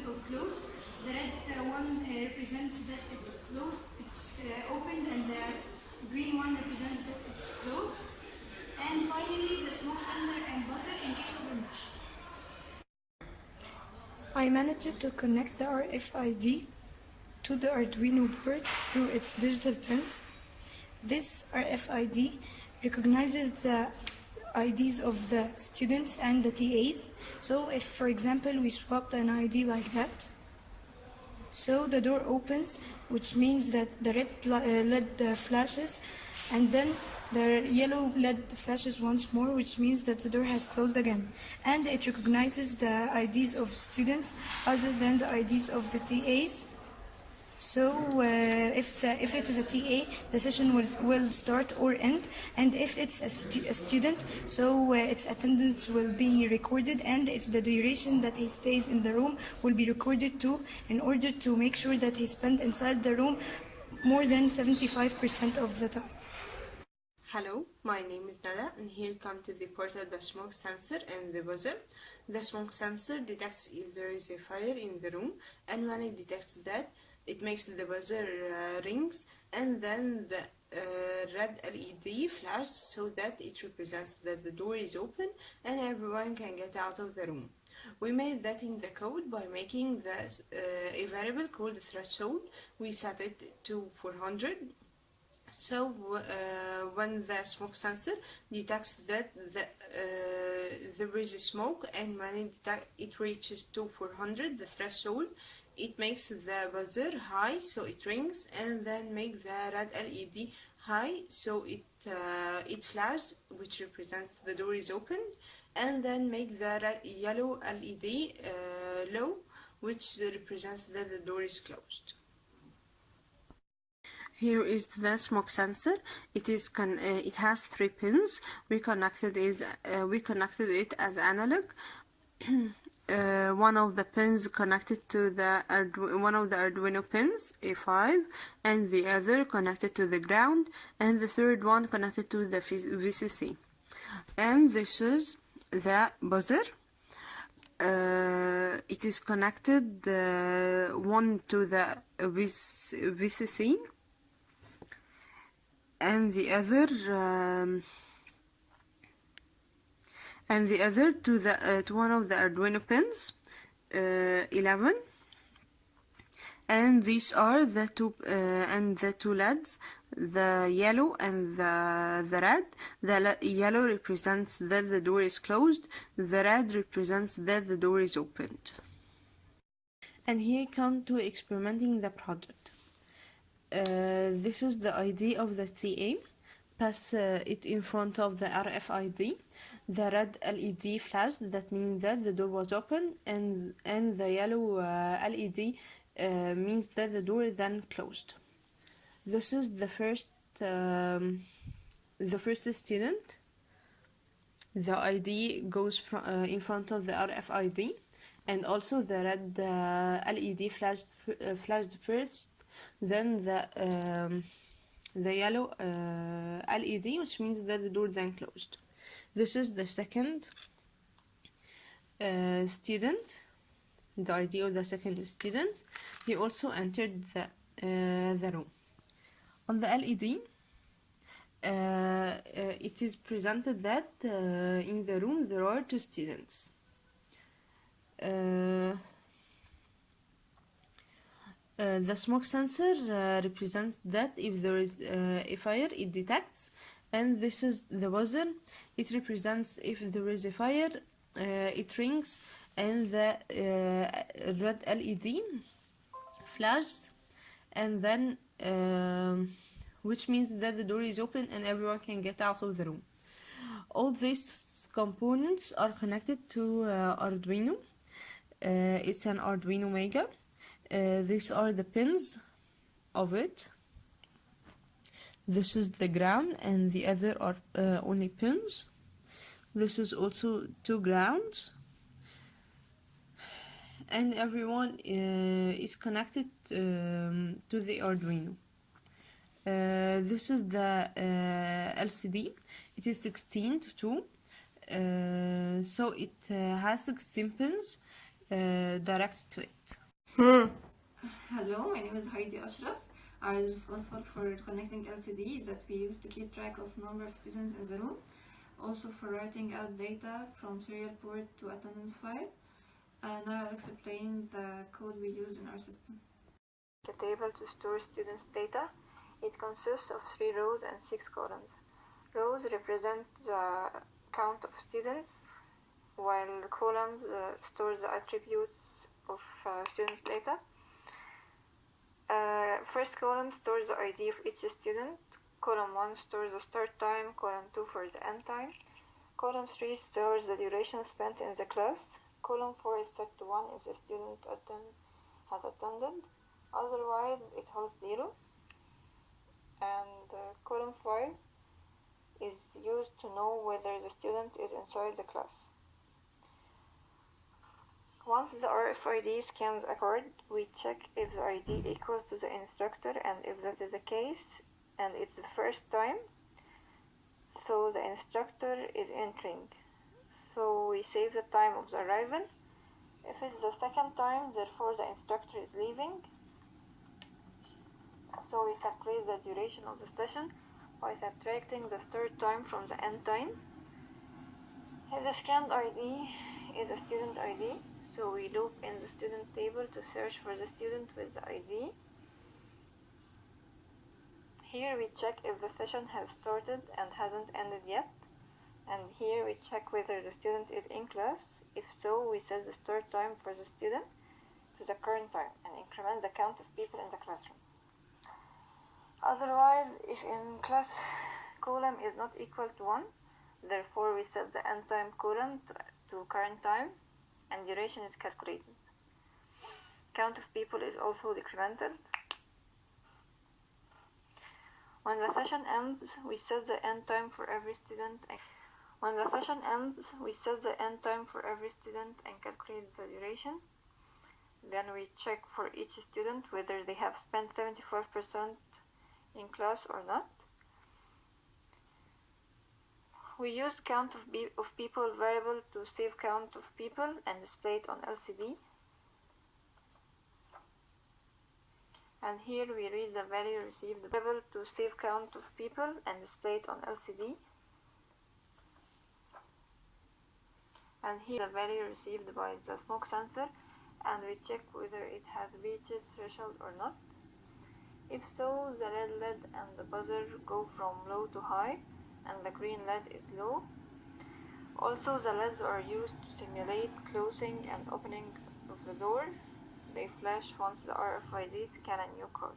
open or closed. The red one represents that it's closed, it's opened, and the green one represents that it's closed. And finally, the smoke sensor and buzzer in case of emergency. I managed to connect the RFID to the Arduino board through its digital pins. This RFID recognizes the IDs of the students and the TAs. So if, for example, we swapped an ID like that, so the door opens, which means that the red LED flashes, and then the yellow LED flashes once more, which means that the door has closed again. And it recognizes the IDs of students other than the IDs of the TAs. So if it is a TA, the session will start or end, and if it's a student, so its attendance will be recorded, and the duration that he stays in the room will be recorded too, in order to make sure that he spent inside the room more than 75% of the time. Hello, my name is Nada, and here come to the part of the smoke sensor and the buzzer. The smoke sensor detects if there is a fire in the room, and when it detects that, it makes the buzzer rings, and then the red LED flashes so that it represents that the door is open and everyone can get out of the room. We made that in the code by making a variable called threshold. We set it to 400. So when the smoke sensor detects that there is smoke, and when it reaches to 400, the threshold, it makes the buzzer high, so it rings, and then make the red LED high, so it flashes, which represents the door is open, and then make the yellow LED low, which represents that the door is closed. Here is the smoke sensor. It has 3 pins. We connected it as analog. One of the pins connected to one of the Arduino pins, A5, and the other connected to the ground, and the third one connected to the VCC. And this is the buzzer. It is connected one to the VCC, and the other to one of the Arduino pins, 11. And these are the two LEDs, the yellow and the red. The yellow represents that the door is closed. The red represents that the door is opened. And here come to experimenting the project. This is the ID of the TA. Pass it in front of the RFID. The red LED flashed, that means that the door was open, and the yellow LED means that the door then closed. This is the first student. The ID goes in front of the RFID, and also the red LED flashed first, then the yellow LED, which means that the door then closed. This is the second student, the ID of the second student. He also entered the room. On the LED, it is presented that in the room there are 2 students. The smoke sensor represents that if there is a fire, it detects, and this is the buzzer. It represents if there is a fire, it rings, and the red LED flashes, and then which means that the door is open and everyone can get out of the room. All these components are connected to Arduino. It's an Arduino Mega. These are the pins of it. This is the ground, and the other are only pins. This is also 2 grounds, and everyone is connected to the Arduino. This is the LCD. It is 16 to 2, so it has 16 pins. directed to it. Hello, my name is Heidi Ashraf. I was responsible for connecting LCD that we use to keep track of number of students in the room, also for writing out data from serial port to attendance file. Now I'll explain the code we use in our system. A table to store students' data. It consists of 3 rows and 6 columns. Rows represent the count of students, while columns store the attributes of students' data. First column stores the ID of each student. Column 1 stores the start time, column 2 for the end time. Column 3 stores the duration spent in the class. Column 4 is set to 1 if the student has attended. Otherwise, it holds 0. And column 5 is used to know whether the student is inside the class. Once the RFID scans a card, we check if the ID equals to the instructor, and if that is the case, and it's the first time, so the instructor is entering. So we save the time of the arrival. If it's the second time, therefore the instructor is leaving. So we calculate the duration of the session by subtracting the start time from the end time. If the scanned ID is a student ID, so we loop in the student table to search for the student with the ID. Here we check if the session has started and hasn't ended yet. And here we check whether the student is in class. If so, we set the start time for the student to the current time and increment the count of people in the classroom. Otherwise, if in class column is not equal to 1, therefore we set the end time column to current time and duration is calculated. Count of people is also decremented. When the session ends, we set the end time for every student. When the session ends, we set the end time for every student and calculate the duration. Then we check for each student whether they have spent 75% in class or not. We use count of people variable to save count of people and display it on LCD. And here we read the value received variable to save count of people and display it on LCD. And here the value received by the smoke sensor, and we check whether it has reached threshold or not. If so, the red LED and the buzzer go from low to high, and the green LED is low. Also, the LEDs are used to simulate closing and opening of the door. They flash once the RFID scan a new code.